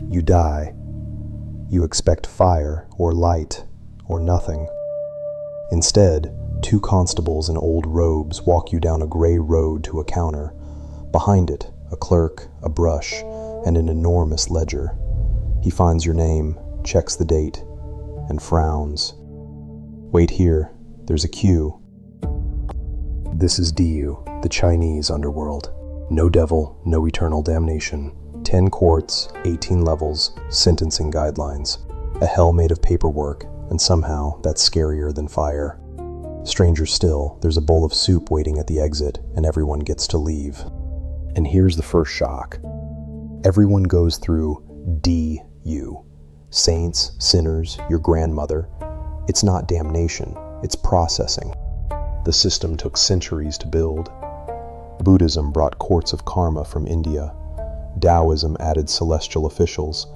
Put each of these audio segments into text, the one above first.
You die. You expect fire or light or nothing. Instead, two constables in old robes walk you down a gray road to a counter. Behind it, a clerk, a brush, and an enormous ledger. He finds your name, checks the date, and frowns. Wait here, there's a queue. This is Diyu, the Chinese underworld. No devil, no eternal damnation. 10 courts, 18 levels, sentencing guidelines. A hell made of paperwork, and somehow that's scarier than fire. Stranger still, there's a bowl of soup waiting at the exit, and everyone gets to leave. And here's the first shock. Everyone goes through Diyu. Saints, sinners, your grandmother. It's not damnation, it's processing. The system took centuries to build. Buddhism brought courts of karma from India. Taoism added celestial officials,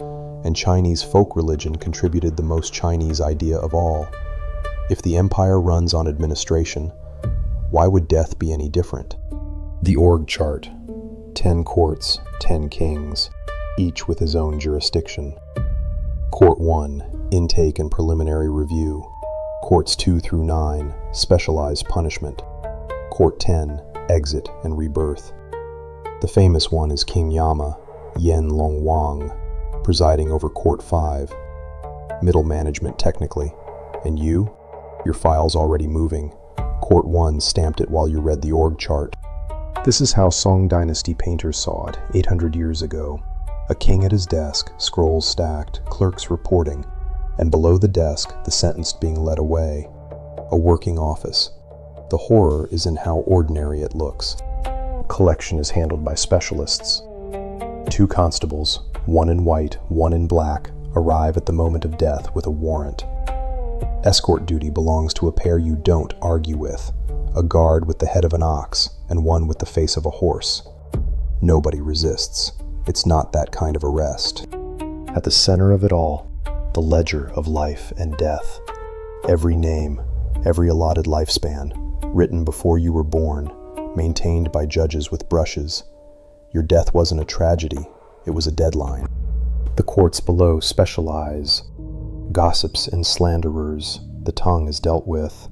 and Chinese folk religion contributed the most Chinese idea of all. If the empire runs on administration, why would death be any different? The org chart. 10 courts, 10 kings, each with his own jurisdiction. Court 1, intake and preliminary review. Courts 2 through 9, specialized punishment. Court 10, exit and rebirth. The famous one is King Yama, Yen Long Wang, presiding over Court 5. Middle management technically. And you? Your file's already moving. Court 1 stamped it while you read the org chart. This is how Song Dynasty painters saw it 800 years ago. A king at his desk, scrolls stacked, clerks reporting, and below the desk, the sentenced being led away. A working office. The horror is in how ordinary it looks. Collection is handled by specialists. 2 constables, one in white, one in black, arrive at the moment of death with a warrant. Escort duty belongs to a pair you don't argue with, a guard with the head of an ox and one with the face of a horse. Nobody resists. It's not that kind of arrest. At the center of it all, the ledger of life and death. Every name, every allotted lifespan, written before you were born, maintained by judges with brushes. Your death wasn't a tragedy, it was a deadline. The courts below specialize. Gossips and slanderers, the tongue is dealt with.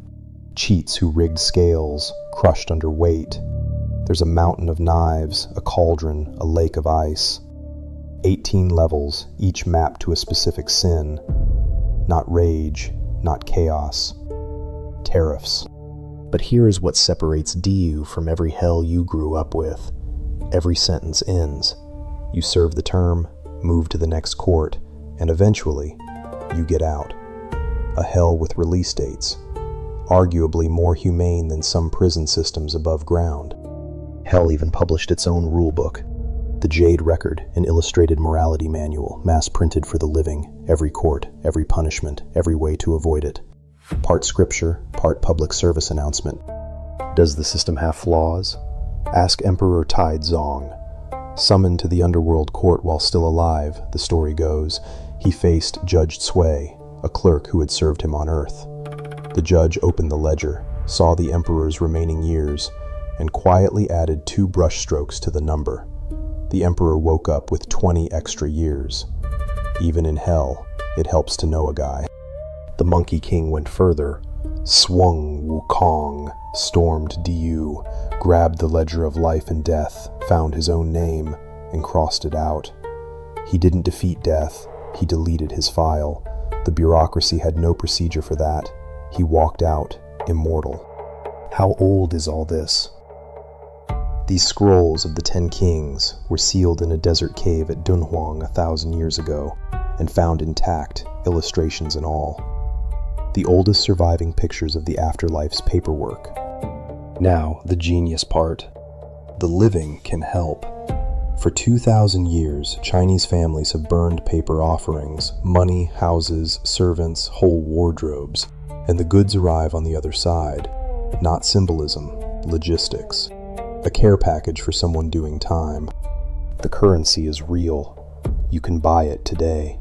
Cheats who rigged scales, crushed under weight. There's a mountain of knives, a cauldron, a lake of ice. 18 levels, each mapped to a specific sin. Not rage, not chaos. Tariffs. But here is what separates Diyu from every hell you grew up with. Every sentence ends. You serve the term, move to the next court, and eventually, you get out. A hell with release dates. Arguably more humane than some prison systems above ground. Hell even published its own rulebook. The Jade Record, an illustrated morality manual, mass-printed for the living, every court, every punishment, every way to avoid it. Part scripture, part public service announcement. Does the system have flaws? Ask Emperor Taizong. Summoned to the underworld court while still alive, the story goes, he faced Judge Cui, a clerk who had served him on Earth. The judge opened the ledger, saw the emperor's remaining years, and quietly added 2 brushstrokes to the number. The emperor woke up with 20 extra years. Even in hell, it helps to know a guy. The Monkey King went further. Swung Wukong, stormed Diyu, grabbed the ledger of life and death, found his own name, and crossed it out. He didn't defeat death, he deleted his file. The bureaucracy had no procedure for that. He walked out, immortal. How old is all this? These scrolls of the 10 kings were sealed in a desert cave at Dunhuang 1,000 years ago, and found intact, illustrations and all. The oldest surviving pictures of the afterlife's paperwork. Now, the genius part. The living can help. For 2,000 years, Chinese families have burned paper offerings, money, houses, servants, whole wardrobes, and the goods arrive on the other side. Not symbolism, logistics. A care package for someone doing time. The currency is real. You can buy it today.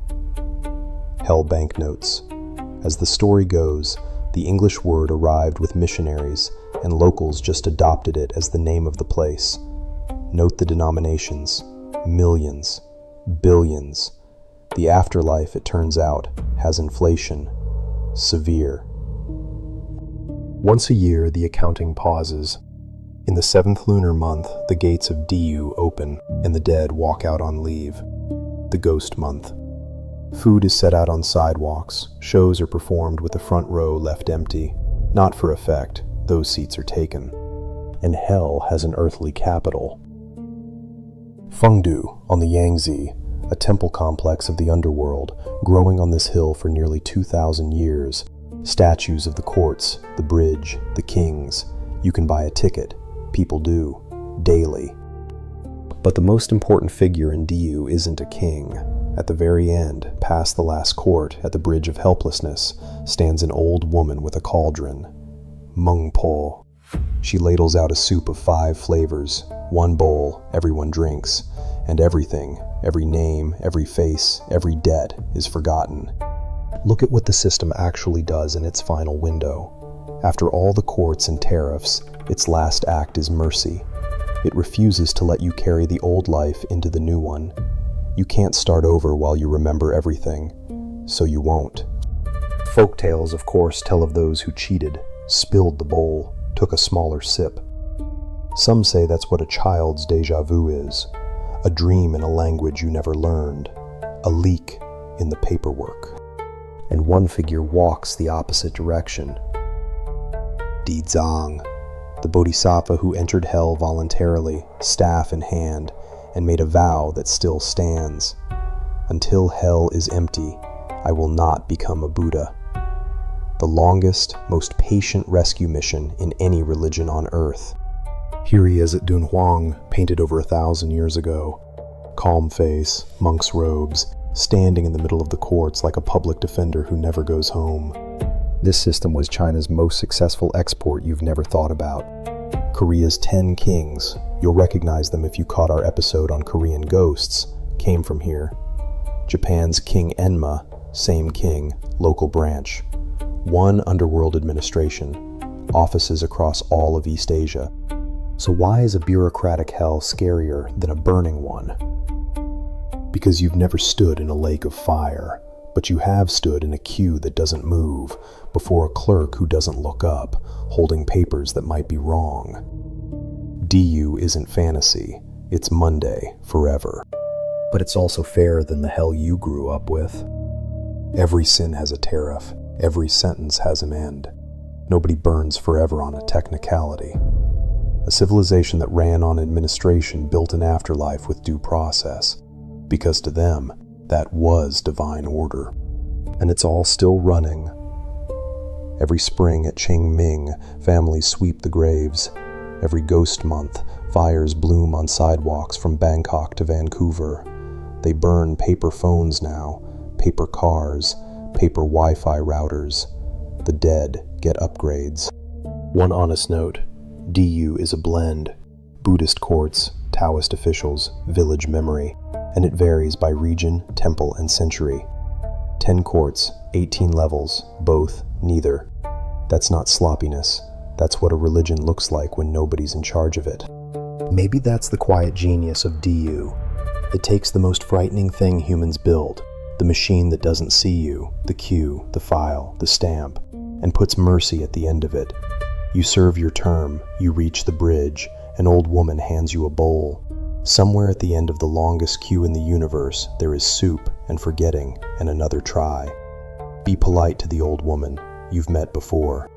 Hell banknotes. As the story goes, the English word arrived with missionaries, and locals just adopted it as the name of the place. Note the denominations. Millions. Billions. The afterlife, it turns out, has inflation. Severe. Once a year, the accounting pauses. In the 7th lunar month, the gates of Diyu open, and the dead walk out on leave. The ghost month. Food is set out on sidewalks, shows are performed with the front row left empty. Not for effect, those seats are taken. And hell has an earthly capital. Fengdu, on the Yangtze, a temple complex of the underworld, growing on this hill for nearly 2,000 years. Statues of the courts, the bridge, the kings. You can buy a ticket. People do. Daily. But the most important figure in Diyu isn't a king. At the very end, past the last court, at the Bridge of Helplessness, stands an old woman with a cauldron. Meng. She ladles out a soup of 5 flavors. 1 bowl, everyone drinks. And everything, every name, every face, every debt is forgotten. Look at what the system actually does in its final window. After all the courts and tariffs, its last act is mercy. It refuses to let you carry the old life into the new one. You can't start over while you remember everything, so you won't. Folk tales, of course, tell of those who cheated, spilled the bowl, took a smaller sip. Some say that's what a child's déjà vu is, a dream in a language you never learned, a leak in the paperwork. And one figure walks the opposite direction. Dizang, the bodhisattva who entered hell voluntarily, staff in hand, and made a vow that still stands. Until hell is empty, I will not become a Buddha. The longest, most patient rescue mission in any religion on earth. Here he is at Dunhuang, painted over 1,000 years ago. Calm face, monk's robes, standing in the middle of the courts like a public defender who never goes home. This system was China's most successful export you've never thought about. Korea's 10 kings, you'll recognize them if you caught our episode on Korean ghosts, came from here. Japan's King Enma, same king, local branch. 1 underworld administration, offices across all of East Asia. So why is a bureaucratic hell scarier than a burning one? Because you've never stood in a lake of fire, but you have stood in a queue that doesn't move, before a clerk who doesn't look up, holding papers that might be wrong. Diyu isn't fantasy, it's Monday, forever. But it's also fairer than the hell you grew up with. Every sin has a tariff, every sentence has an end. Nobody burns forever on a technicality. A civilization that ran on administration built an afterlife with due process, because to them, that was divine order. And it's all still running. Every spring at Meng, families sweep the graves. Every ghost month, fires bloom on sidewalks from Bangkok to Vancouver. They burn paper phones now, paper cars, paper Wi-Fi routers. The dead get upgrades. One honest note, Diyu is a blend. Buddhist courts, Taoist officials, village memory, and it varies by region, temple, and century. 10 courts, 18 levels, both, neither. That's not sloppiness. That's what a religion looks like when nobody's in charge of it. Maybe that's the quiet genius of Diyu. It takes the most frightening thing humans build, the machine that doesn't see you, the queue, the file, the stamp, and puts mercy at the end of it. You serve your term, you reach the bridge, an old woman hands you a bowl. Somewhere at the end of the longest queue in the universe, there is soup and forgetting and another try. Be polite to the old woman you've met before.